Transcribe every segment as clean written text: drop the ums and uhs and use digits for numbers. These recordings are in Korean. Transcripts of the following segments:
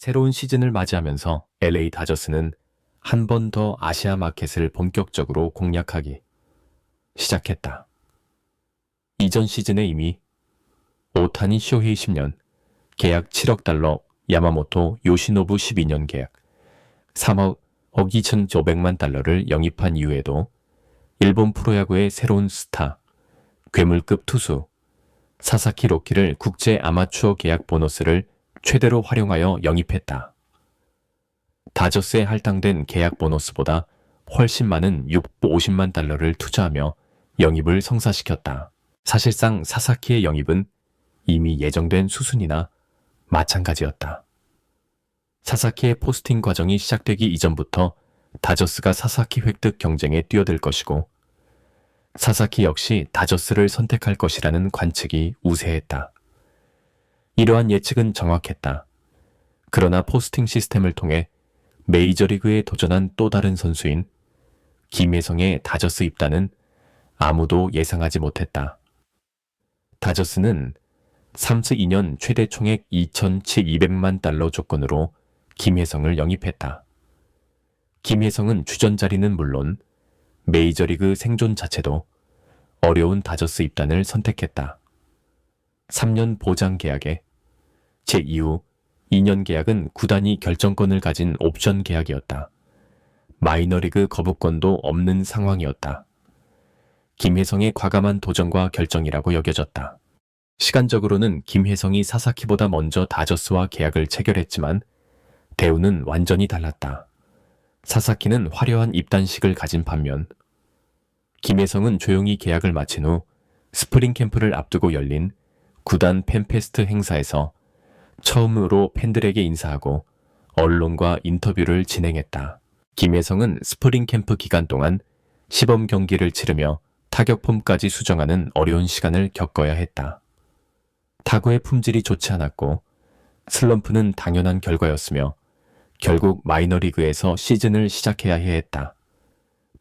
새로운 시즌을 맞이하면서 LA 다저스는 한 번 더 아시아 마켓을 본격적으로 공략하기 시작했다. 이전 시즌에 이미 오타니 쇼헤이 10년, 계약 7억 달러, 야마모토 요시노부 12년 계약, 3억 2,500만 달러를 영입한 이후에도 일본 프로야구의 새로운 스타, 괴물급 투수, 사사키 로키를 국제 아마추어 계약 보너스를 최대로 활용하여 영입했다. 다저스에 할당된 계약 보너스보다 훨씬 많은 650만 달러를 투자하며 영입을 성사시켰다. 사실상 사사키의 영입은 이미 예정된 수순이나 마찬가지였다. 사사키의 포스팅 과정이 시작되기 이전부터 다저스가 사사키 획득 경쟁에 뛰어들 것이고 사사키 역시 다저스를 선택할 것이라는 관측이 우세했다. 이러한 예측은 정확했다. 그러나 포스팅 시스템을 통해 메이저리그에 도전한 또 다른 선수인 김혜성의 다저스 입단은 아무도 예상하지 못했다. 다저스는 3스 2년 최대 총액 2,200만 달러 조건으로 김혜성을 영입했다. 김혜성은 주전 자리는 물론 메이저리그 생존 자체도 어려운 다저스 입단을 선택했다. 3년 보장 계약에 제2후 2년 계약은 구단이 결정권을 가진 옵션 계약이었다. 마이너리그 거부권도 없는 상황이었다. 김혜성의 과감한 도전과 결정이라고 여겨졌다. 시간적으로는 김혜성이 사사키보다 먼저 다저스와 계약을 체결했지만 대우는 완전히 달랐다. 사사키는 화려한 입단식을 가진 반면 김혜성은 조용히 계약을 마친 후 스프링 캠프를 앞두고 열린 구단 팬페스트 행사에서 처음으로 팬들에게 인사하고 언론과 인터뷰를 진행했다. 김혜성은 스프링 캠프 기간 동안 시범 경기를 치르며 타격 폼까지 수정하는 어려운 시간을 겪어야 했다. 타구의 품질이 좋지 않았고 슬럼프는 당연한 결과였으며 결국 마이너리그에서 시즌을 시작해야 했다.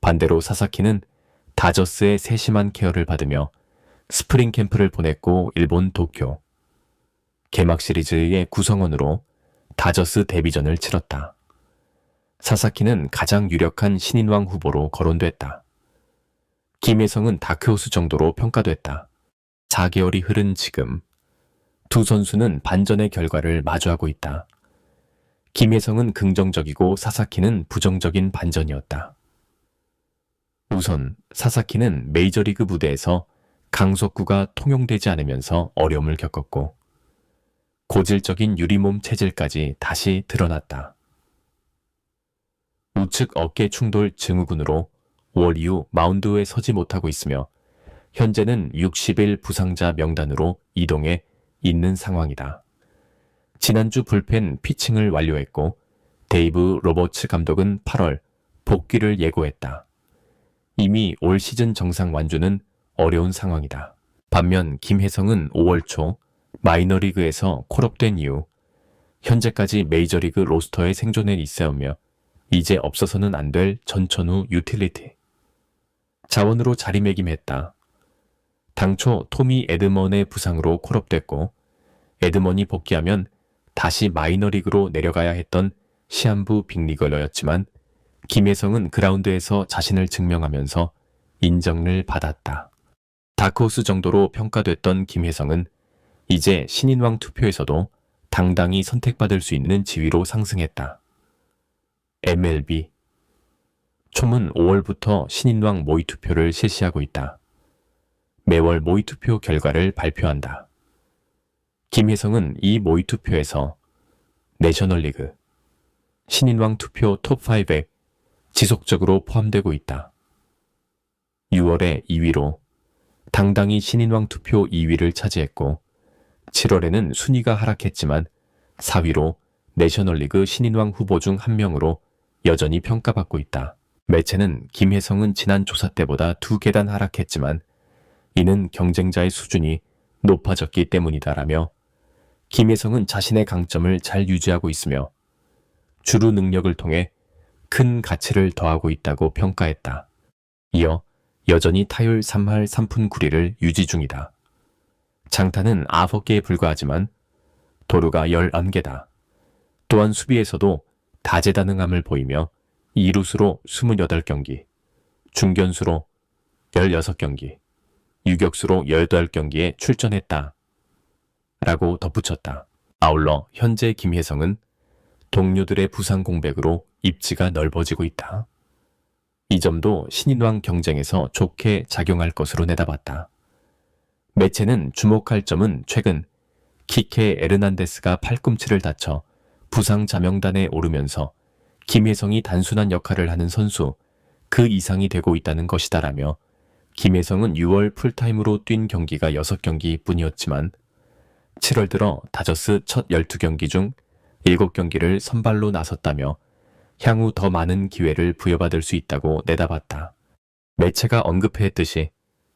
반대로 사사키는 다저스의 세심한 케어를 받으며 스프링 캠프를 보냈고 일본 도쿄 개막 시리즈의 구성원으로 다저스 데뷔전을 치렀다. 사사키는 가장 유력한 신인왕 후보로 거론됐다. 김혜성은 다크호스 정도로 평가됐다. 4개월이 흐른 지금 두 선수는 반전의 결과를 마주하고 있다. 김혜성은 긍정적이고 사사키는 부정적인 반전이었다. 우선 사사키는 메이저리그 무대에서 강속구가 통용되지 않으면서 어려움을 겪었고 고질적인 유리몸 체질까지 다시 드러났다. 우측 어깨 충돌 증후군으로 5월 이후 마운드에 서지 못하고 있으며 현재는 60일 부상자 명단으로 이동해 있는 상황이다. 지난주 불펜 피칭을 완료했고 데이브 로버츠 감독은 8월 복귀를 예고했다. 이미 올 시즌 정상 완주는 어려운 상황이다. 반면 김혜성은 5월 초 마이너리그에서 콜업된 이후 현재까지 메이저리그 로스터에 생존해 있어오며 이제 없어서는 안 될 전천후 유틸리티 자원으로 자리매김했다. 당초 토미 에드먼의 부상으로 콜업됐고 에드먼이 복귀하면 다시 마이너리그로 내려가야 했던 시한부 빅리거러였지만 김혜성은 그라운드에서 자신을 증명하면서 인정을 받았다. 다크호스 정도로 평가됐던 김혜성은 이제 신인왕 투표에서도 당당히 선택받을 수 있는 지위로 상승했다. MLB 촘은 5월부터 신인왕 모의 투표를 실시하고 있다. 매월 모의 투표 결과를 발표한다. 김혜성은 이 모의 투표에서 내셔널리그 신인왕 투표 톱5에 지속적으로 포함되고 있다. 6월에 2위로 당당히 신인왕 투표 2위를 차지했고 7월에는 순위가 하락했지만 4위로 내셔널리그 신인왕 후보 중 한 명으로 여전히 평가받고 있다. 매체는 김혜성은 지난 조사 때보다 2계단 하락했지만 이는 경쟁자의 수준이 높아졌기 때문이다라며 김혜성은 자신의 강점을 잘 유지하고 있으며 주루 능력을 통해 큰 가치를 더하고 있다고 평가했다. 이어 여전히 타율 3할 3푼 9리를 유지 중이다. 장타는 9개에 불과하지만 도루가 11개다. 또한 수비에서도 다재다능함을 보이며 이루수로 28경기, 중견수로 16경기, 유격수로 18경기에 출전했다. 라고 덧붙였다. 아울러 현재 김혜성은 동료들의 부상 공백으로 입지가 넓어지고 있다. 이 점도 신인왕 경쟁에서 좋게 작용할 것으로 내다봤다. 매체는 주목할 점은 최근 키케 에르난데스가 팔꿈치를 다쳐 부상 자명단에 오르면서 김혜성이 단순한 역할을 하는 선수 그 이상이 되고 있다는 것이다라며 김혜성은 6월 풀타임으로 뛴 경기가 6경기 뿐이었지만 7월 들어 다저스 첫 12경기 중 7경기를 선발로 나섰다며 향후 더 많은 기회를 부여받을 수 있다고 내다봤다. 매체가 언급했듯이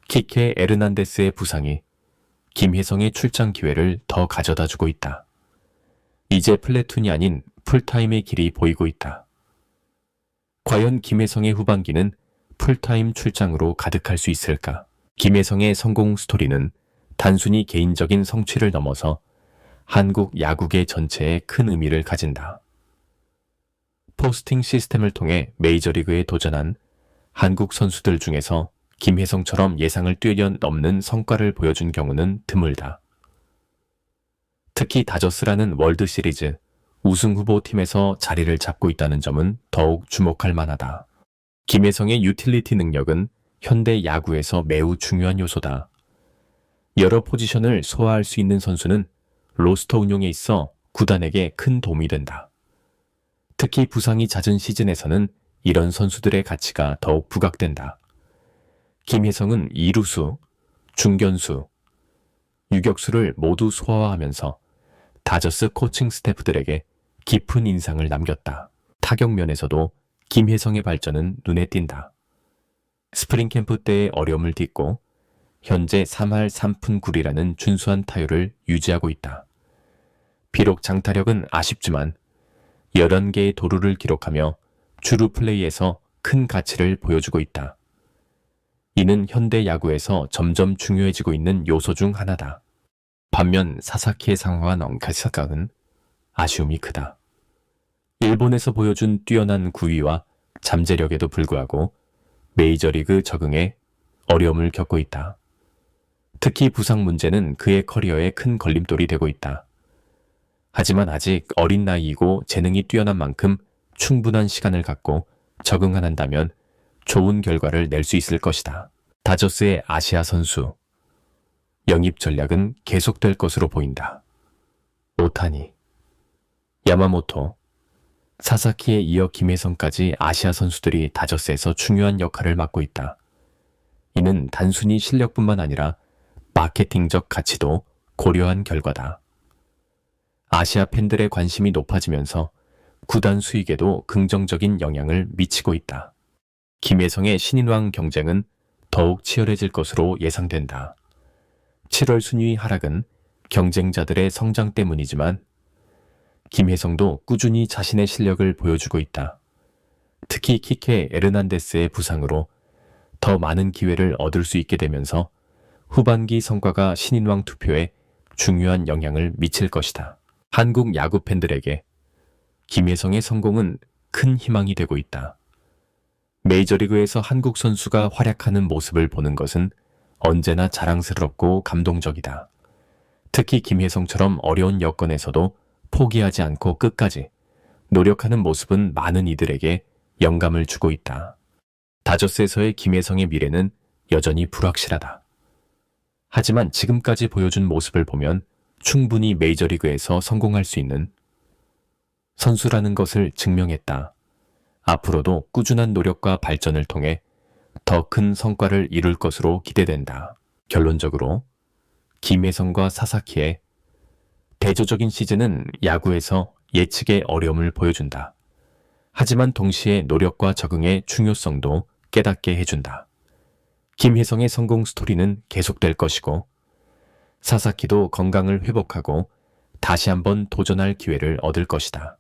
키케 에르난데스의 부상이 김혜성의 출장 기회를 더 가져다주고 있다. 이제 플래툰이 아닌 풀타임의 길이 보이고 있다. 과연 김혜성의 후반기는 풀타임 출장으로 가득할 수 있을까? 김혜성의 성공 스토리는 단순히 개인적인 성취를 넘어서 한국 야구계 전체에 큰 의미를 가진다. 포스팅 시스템을 통해 메이저리그에 도전한 한국 선수들 중에서 김혜성처럼 예상을 뛰어넘는 성과를 보여준 경우는 드물다. 특히 다저스라는 월드시리즈 우승 후보 팀에서 자리를 잡고 있다는 점은 더욱 주목할 만하다. 김혜성의 유틸리티 능력은 현대 야구에서 매우 중요한 요소다. 여러 포지션을 소화할 수 있는 선수는 로스터 운용에 있어 구단에게 큰 도움이 된다. 특히 부상이 잦은 시즌에서는 이런 선수들의 가치가 더욱 부각된다. 김혜성은 이루수, 중견수, 유격수를 모두 소화하면서 다저스 코칭 스태프들에게 깊은 인상을 남겼다. 타격 면에서도 김혜성의 발전은 눈에 띈다. 스프링 캠프 때의 어려움을 딛고 현재 3할 3푼 9리라는 준수한 타율을 유지하고 있다. 비록 장타력은 아쉽지만 11개의 도루를 기록하며 주루 플레이에서 큰 가치를 보여주고 있다. 이는 현대 야구에서 점점 중요해지고 있는 요소 중 하나다. 반면 사사키의 상황과 엉카사각은 아쉬움이 크다. 일본에서 보여준 뛰어난 구위와 잠재력에도 불구하고 메이저리그 적응에 어려움을 겪고 있다. 특히 부상 문제는 그의 커리어에 큰 걸림돌이 되고 있다. 하지만 아직 어린 나이이고 재능이 뛰어난 만큼 충분한 시간을 갖고 적응한다면 좋은 결과를 낼 수 있을 것이다. 다저스의 아시아 선수 영입 전략은 계속될 것으로 보인다. 오타니, 야마모토, 사사키에 이어 김혜성까지 아시아 선수들이 다저스에서 중요한 역할을 맡고 있다. 이는 단순히 실력뿐만 아니라 마케팅적 가치도 고려한 결과다. 아시아 팬들의 관심이 높아지면서 구단 수익에도 긍정적인 영향을 미치고 있다. 김혜성의 신인왕 경쟁은 더욱 치열해질 것으로 예상된다. 7월 순위 하락은 경쟁자들의 성장 때문이지만 김혜성도 꾸준히 자신의 실력을 보여주고 있다. 특히 키케 에르난데스의 부상으로 더 많은 기회를 얻을 수 있게 되면서 후반기 성과가 신인왕 투표에 중요한 영향을 미칠 것이다. 한국 야구 팬들에게 김혜성의 성공은 큰 희망이 되고 있다. 메이저리그에서 한국 선수가 활약하는 모습을 보는 것은 언제나 자랑스럽고 감동적이다. 특히 김혜성처럼 어려운 여건에서도 포기하지 않고 끝까지 노력하는 모습은 많은 이들에게 영감을 주고 있다. 다저스에서의 김혜성의 미래는 여전히 불확실하다. 하지만 지금까지 보여준 모습을 보면 충분히 메이저리그에서 성공할 수 있는 선수라는 것을 증명했다. 앞으로도 꾸준한 노력과 발전을 통해 더 큰 성과를 이룰 것으로 기대된다. 결론적으로 김혜성과 사사키의 대조적인 시즌은 야구에서 예측의 어려움을 보여준다. 하지만 동시에 노력과 적응의 중요성도 깨닫게 해준다. 김혜성의 성공 스토리는 계속될 것이고 사사키도 건강을 회복하고 다시 한번 도전할 기회를 얻을 것이다.